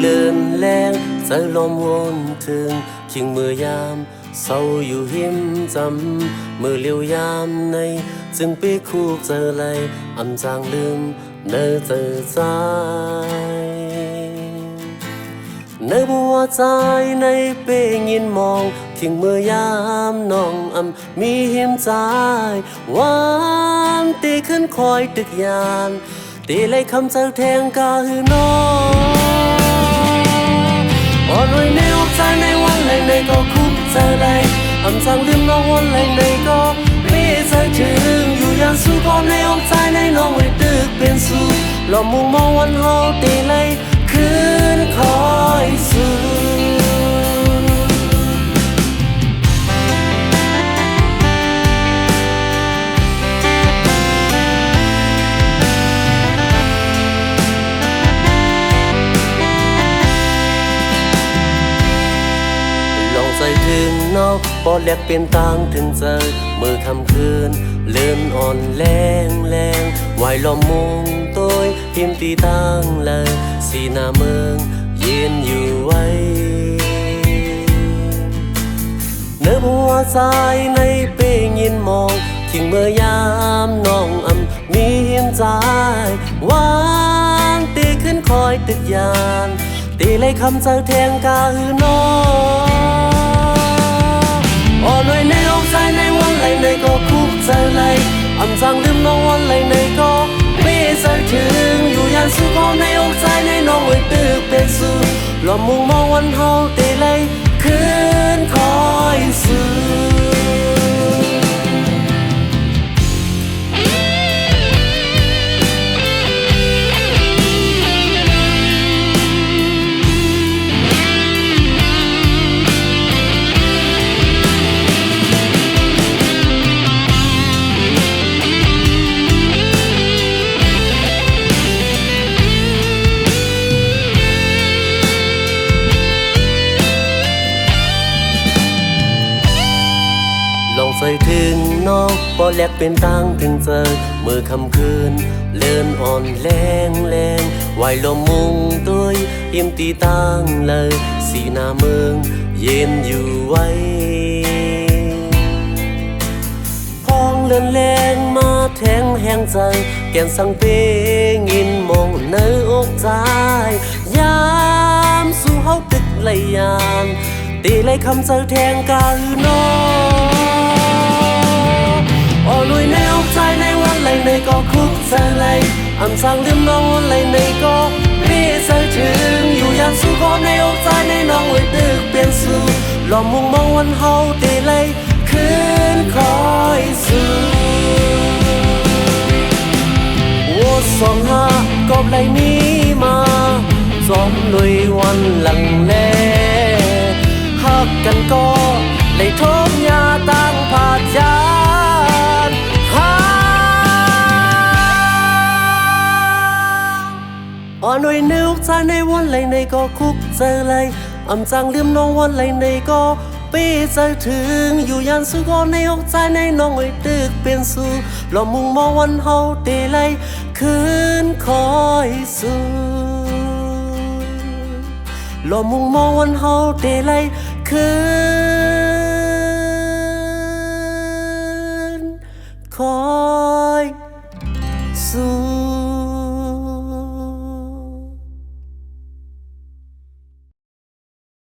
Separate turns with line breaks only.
เลินแรงใจลมวนถึงคิงมือยามเศร้าอยู่หิมจำมือเลี้ยวยามในจึงปีคู่เจอไรอำจางลืมเนอเจอใจในบัวใจในเป้ยินมองคิงมือยามน้องมีหิมใจหวานตีขึ้นคอยตึกยานตีเลยคำเจอแทงกาหือน้องอ่อนไว้ในอกใจในวันไหลในก็คุกเจอไรจางลืมน้องวันไหลในก็ไม่ใจถึงอยู่ยันสู้ก็ในอกใจในน้องไว้ตึกเป็นสู้ลองมุงมองวันเฮาตีเลยคืนคอยสู้ใจถึงนอกปอดแลกเป็นต่างถึงเจอมือคำคืนเลื่อนอ่อนแรงแรงไหวลมมุงตัวพิมตีตั้งเลยสีหน้าเมืองยืนอยู่ไว้เนื้อหัวใจในเป้ยินมองทิ้งเมื่อยามน้องมีหิมใจวางตีขึ้นคอยตึกยานตีเลยคำเจอแทงกาหือน้องอ่อนไว้ในอกใจในวันไหลในก็คุกเจอไรจางลืมน้องวันไหลในก็ไม่ใจถึงอยู่ยันสู้ก็ในอกใจในน้องไว้ตึกเป็นสู้ลองมุงมองวันเฮาตีเลยคืนคอยสู้ลองใจถึงนอกปอแลกเป็นต่างถึงเจอมือคำคืนเลื่อนอ่อนแรงแรงไหวลมมุงตัวยิ้มตีตั้งเลยสีหน้าเมืองเย็นอยู่ไว้พองเลื่อนแรงมาแทงแห้งใจแก่นสังเปงินมองเนื้ออกใจยามสู่เฮาตึกไหลยานตีเลยคำเจอแทงกาหือน้องอ่อนไว้ในอกใจในวันไหลในก็คุกเจอไรจางลืมน้องวันไหลในก็ไม่ใจถึงอยู่ยันสู้ก็ในอกใจในน้องไว้ตึกเป็นสู้ลองมุงมองวันเฮาตีเลยคืนคอยสู้我上下各嚟咪嘛，撞淚運能咧，黑緊歌嚟通也當拍人嚇。อ่อนไว้ในอกใจในวันไหลในก็คุกเจอไรจางลืมน้องวันไหลในก็ปีใจถึงอยู่ยันสู้ก็ในอกใจในน้องไว้ตึกเป็นสู้ลองมุงมองวันเฮาตีไรคืนคอยสู้ลองมุงมองวันเฮาตีไรคืน